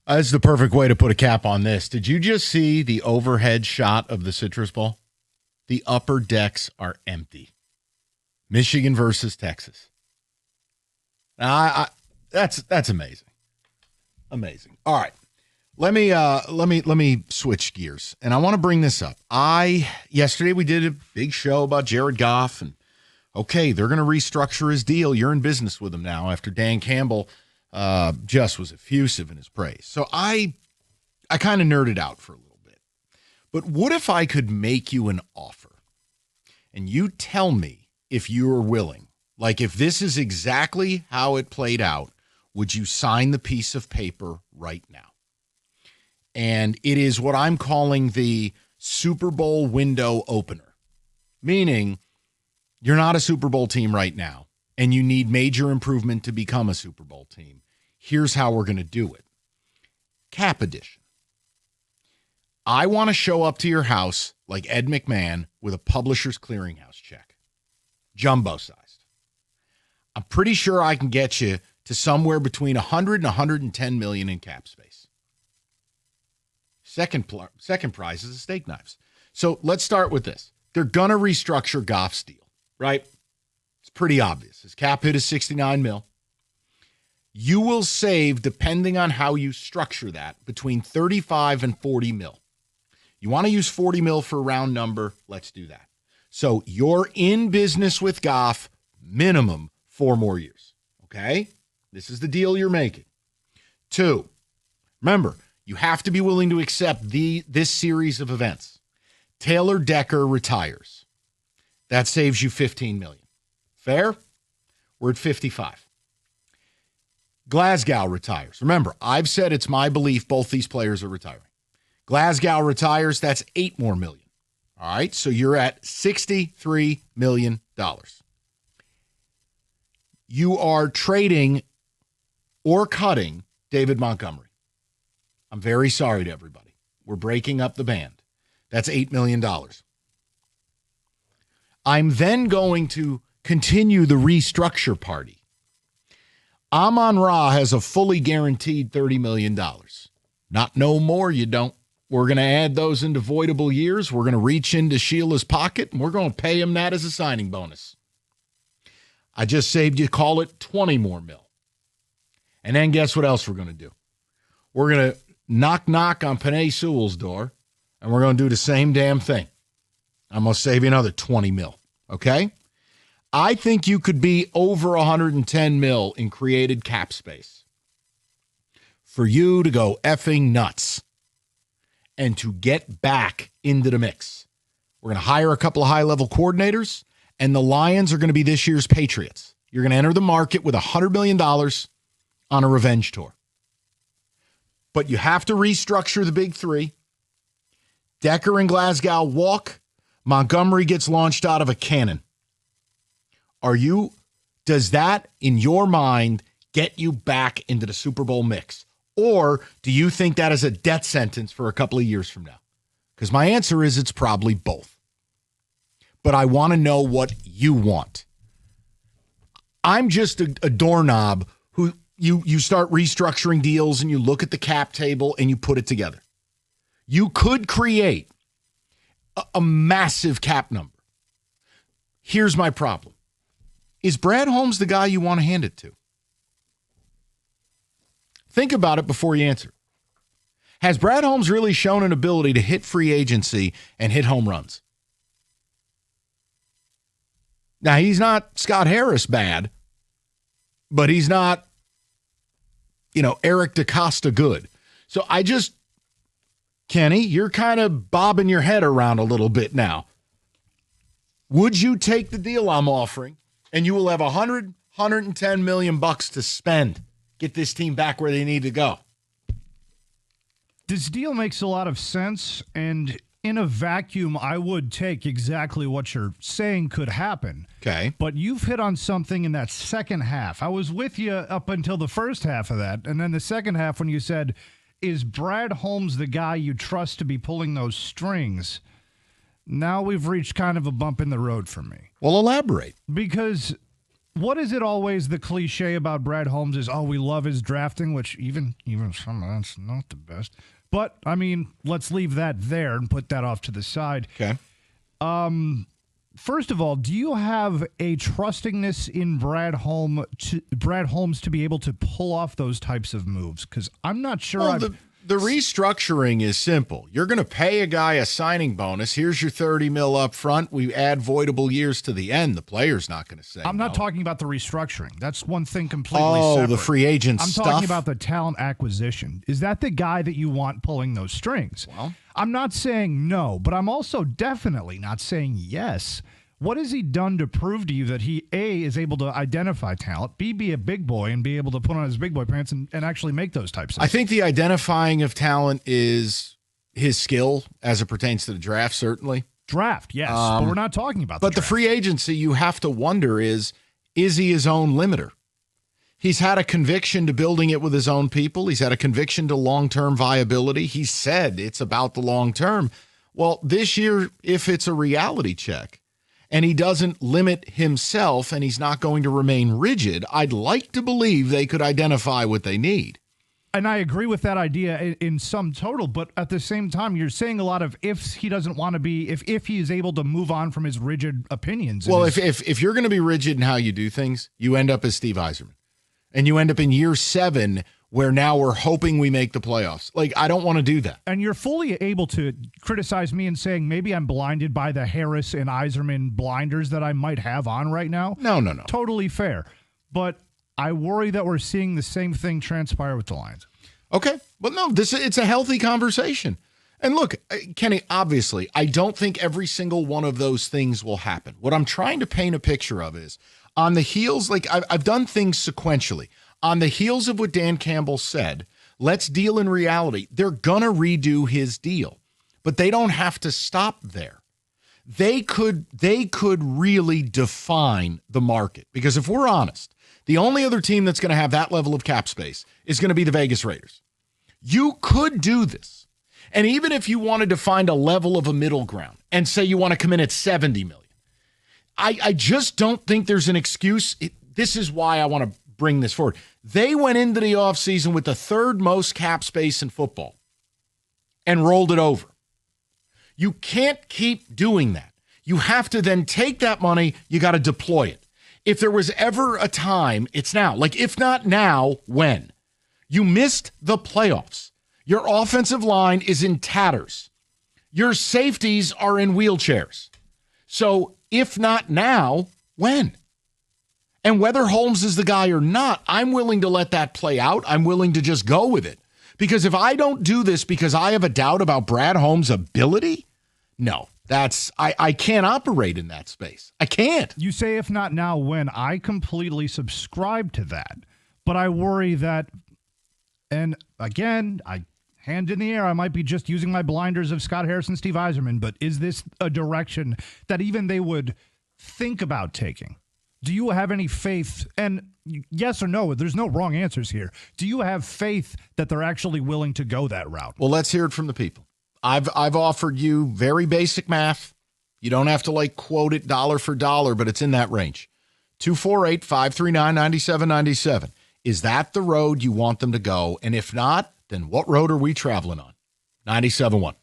That's the perfect way to put a cap on this. Did you just see the overhead shot of the Citrus Bowl? The upper decks are empty. Michigan versus Texas. Now, that's amazing. Amazing. All right. Let me switch gears. And I want to bring this up. Yesterday we did a big show about Jared Goff, and okay, they're going to restructure his deal. You're in business with him now after Dan Campbell just was effusive in his praise. So I kind of nerded out for a little bit. But what if I could make you an offer and you tell me if you are willing, like if this is exactly how it played out, would you sign the piece of paper right now? And it is what I'm calling the Super Bowl window opener, meaning you're not a Super Bowl team right now and you need major improvement to become a Super Bowl team. Here's how we're going to do it. Cap edition. I want to show up to your house like Ed McMahon with a Publishers Clearinghouse check. Jumbo sized. I'm pretty sure I can get you to somewhere between 100 and 110 million in cap space. Second prize is the steak knives. So let's start with this. They're going to restructure Goff's deal, right? It's pretty obvious. His cap hit is 69 mil. You will save, depending on how you structure that, between 35 and 40 mil. You want to use 40 mil for a round number? Let's do that. So you're in business with Goff minimum 4 more years, okay? This is the deal you're making. 2, remember, you have to be willing to accept this series of events. Taylor Decker retires. That saves you $15 million. Fair? We're at 55. Glasgow retires. Remember, I've said it's my belief both these players are retiring. Glasgow retires, that's $8 more million. All right, so you're at $63 million. You are trading or cutting David Montgomery. I'm very sorry to everybody. We're breaking up the band. That's $8 million. I'm then going to continue the restructure party. Amon-Ra has a fully guaranteed $30 million. Not no more, you don't. We're going to add those into voidable years. We're going to reach into Sheila's pocket, and we're going to pay him that as a signing bonus. I just saved you, call it 20 more mil. And then guess what else we're going to do? We're going to knock on Penei Sewell's door, and we're going to do the same damn thing. I'm going to save you another 20 mil, okay? I think you could be over 110 mil in created cap space for you to go effing nuts and to get back into the mix. We're going to hire a couple of high-level coordinators, and the Lions are going to be this year's Patriots. You're going to enter the market with $100 million on a revenge tour. But you have to restructure the big three. Decker and Glasgow walk. Montgomery gets launched out of a cannon. Does that, in your mind, get you back into the Super Bowl mix? Or do you think that is a death sentence for a couple of years from now? Because my answer is it's probably both. But I want to know what you want. I'm just a doorknob who you start restructuring deals and you look at the cap table and you put it together. You could create a massive cap number. Here's my problem. Is Brad Holmes the guy you want to hand it to? Think about it before you answer. Has Brad Holmes really shown an ability to hit free agency and hit home runs? Now, he's not Scott Harris bad, but he's not, Eric DaCosta good. So Kenny, you're kind of bobbing your head around a little bit now. Would you take the deal I'm offering? And you will have 110 million bucks to spend. Get this team back where they need to go. This deal makes a lot of sense, and in a vacuum, I would take exactly what you're saying could happen. Okay. But you've hit on something in that second half. I was with you up until the first half of that, and then the second half when you said, is Brad Holmes the guy you trust to be pulling those strings? Now we've reached kind of a bump in the road for me. Well, elaborate. Because what is it always the cliche about Brad Holmes is, oh, we love his drafting, which even some of that's not the best. But, I mean, let's leave that there and put that off to the side. Okay. First of all, do you have a trustingness in Brad Holmes to be able to pull off those types of moves? Because I'm not sure. Well, the restructuring is simple. You're going to pay a guy a signing bonus. Here's your $30 million up front. We add voidable years to the end. The player's not going to say I'm not no. talking about the restructuring. That's one thing completely separate. The free agent I'm stuff? talking about the talent acquisition. Is that the guy that you want pulling those strings? Well, I'm not saying no, but I'm also definitely not saying yes. What has he done to prove to you that he, A, is able to identify talent, B, be a big boy and be able to put on his big boy pants and actually make those types of I think the identifying of talent is his skill as it pertains to the draft, certainly. Draft, yes, but we're not talking about But the free agency, you have to wonder is he his own limiter? He's had a conviction to building it with his own people. He's had a conviction to long-term viability. He said it's about the long term. Well, this year, if it's a reality check, and he doesn't limit himself and he's not going to remain rigid, I'd like to believe they could identify what they need. And I agree with that idea in sum total, but at the same time, you're saying a lot of ifs he doesn't want to be, if he is able to move on from his rigid opinions. Well, if you're going to be rigid in how you do things, you end up as Steve Yzerman. And you end up in year 7 where now we're hoping we make the playoffs. Like, I don't want to do that. And you're fully able to criticize me and saying maybe I'm blinded by the Harris and Yzerman blinders that I might have on right now. No. Totally fair. But I worry that we're seeing the same thing transpire with the Lions. Okay. Well, no, it's a healthy conversation. And look, Kenny, obviously, I don't think every single one of those things will happen. What I'm trying to paint a picture of is on the heels, like I've done things sequentially. On the heels of what Dan Campbell said, let's deal in reality. They're going to redo his deal, but they don't have to stop there. They could really define the market, because if we're honest, the only other team that's going to have that level of cap space is going to be the Vegas Raiders. You could do this. And even if you wanted to find a level of a middle ground and say you want to come in at $70 million, I just don't think there's an excuse. This is why I want to bring this forward. They went into the offseason with the third most cap space in football and rolled it over. You can't keep doing that. You have to then take that money, you got to deploy it. If there was ever a time, it's now. Like, if not now, when? You missed the playoffs. Your offensive line is in tatters. Your safeties are in wheelchairs. So if not now, when? And whether Holmes is the guy or not, I'm willing to let that play out. I'm willing to just go with it. Because if I don't do this because I have a doubt about Brad Holmes' ability, no, I can't operate in that space. I can't. You say if not now, when? I completely subscribe to that. But I worry that, and again, hand in the air, I might be just using my blinders of Scott Harris and Steve Yzerman, but is this a direction that even they would think about taking? Do you have any faith, and yes or no, there's no wrong answers here. Do you have faith that they're actually willing to go that route? Well, let's hear it from the people. I've offered you very basic math. You don't have to quote it dollar for dollar, but it's in that range. 248-539-9797. Is that the road you want them to go? And if not, then what road are we traveling on? 97.1.